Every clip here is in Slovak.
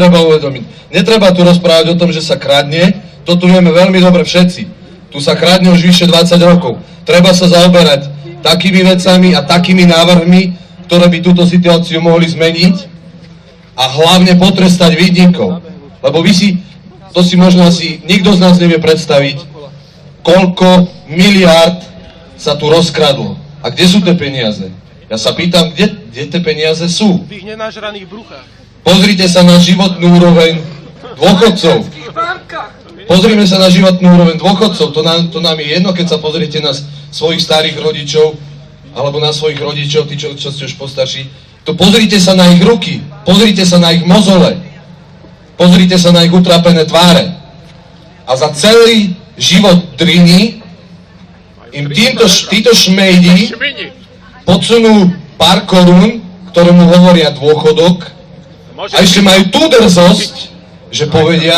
treba uvedomiť. Netreba tu rozprávať o tom, že sa kradne, to tu vieme veľmi dobre všetci. Tu sa kradne už vyše 20 rokov. Treba sa zaoberať takými vecami a takými návrhmi, ktoré by túto situáciu mohli zmeniť a hlavne potrestať vinníkov. Lebo to si možno asi nikto z nás nevie predstaviť, koľko miliárd sa tu rozkradlo. A kde sú tie peniaze? Ja sa pýtam, kde tie peniaze sú? V tých nenažraných bruchách. Pozrite sa na životnú úroveň dôchodcov. Pozrime sa na životnú úroveň dôchodcov. To nám je jedno, keď sa pozriete na svojich starých rodičov, alebo na svojich rodičov, tí, čo ste už postarší. To pozrite sa na ich ruky, pozrite sa na ich mozole, pozrite sa na ich utrapené tváre. A za celý život driny im títo šmejdi podsunú pár korún, ktoré mu hovoria dôchodok, a ešte majú tú drzosť, že povedia,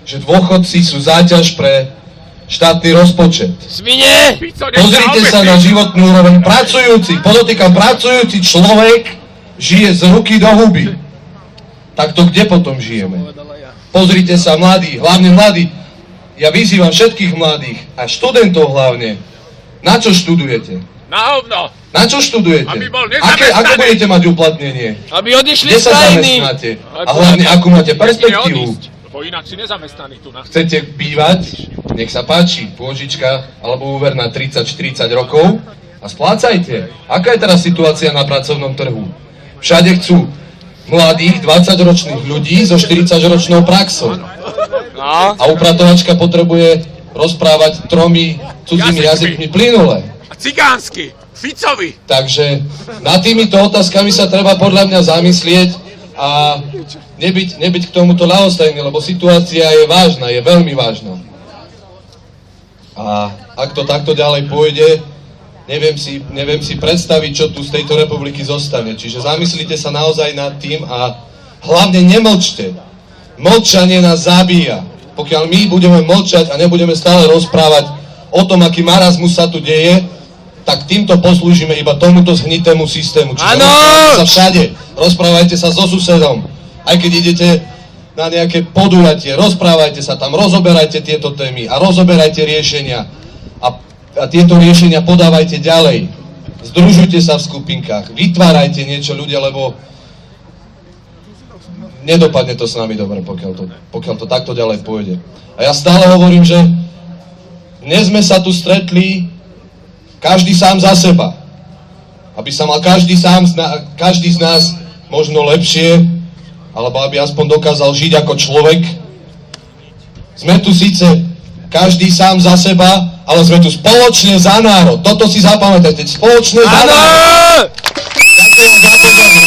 že dôchodci sú záťaž pre štátny rozpočet. Svine! Pozrite sa na životnú úroveň pracujúcich. Podotýkam, pracujúci človek žije z ruky do huby. Tak to kde potom žijeme? Pozrite sa, mladí, hlavne mladí. Ja vyzývam všetkých mladých, a študentov hlavne. Na čo študujete? Na hovno! Na čo študujete? Aby bol nezamestnaný. Ako budete mať uplatnenie? Aby odišli Kde z sa krajiny! zamestnáte? A hlavne, akú máte perspektívu? Lebo inak si nezamestnaný tu na... Chcete bývať? Nech sa páči, pôžička alebo úver na 30-40 rokov a splácajte. Aká je teraz situácia na pracovnom trhu? Všade chcú mladých 20-ročných ľudí so 40-ročnou praxou. A upratovačka potrebuje rozprávať 3 cudzými jazykmi plynule. A cigánsky! Ficovi! Takže nad týmito otázkami sa treba podľa mňa zamyslieť a nebyť k tomuto ľahostajný, lebo situácia je vážna, je veľmi vážna. A ak to takto ďalej pôjde, neviem si predstaviť, čo tu z tejto republiky zostane. Čiže zamyslite sa naozaj nad tým a hlavne nemlčte. Mlčanie nás zabíja. Pokiaľ my budeme mlčať a nebudeme stále rozprávať o tom, aký marazmus sa tu deje, tak týmto poslúžime iba tomuto zhnitému systému. Čiže rozprávajte sa všade, rozprávajte sa so susedom. Aj keď idete na nejaké podujatie, rozprávajte sa tam, rozoberajte tieto témy a rozoberajte riešenia. A tieto riešenia podávajte ďalej. Združujte sa v skupinkách, vytvárajte niečo ľudia, lebo nedopadne to s nami dobre, pokiaľ to takto ďalej pôjde. A ja stále hovorím, že dnes sme sa tu stretli každý sám za seba. Aby sa mal každý z nás možno lepšie, alebo aby aspoň dokázal žiť ako človek. Sme tu síce každý sám za seba, ale sme tu spoločne za národ. Toto si zapamätajte, spoločne za národ. Ďakujem za pozornosť.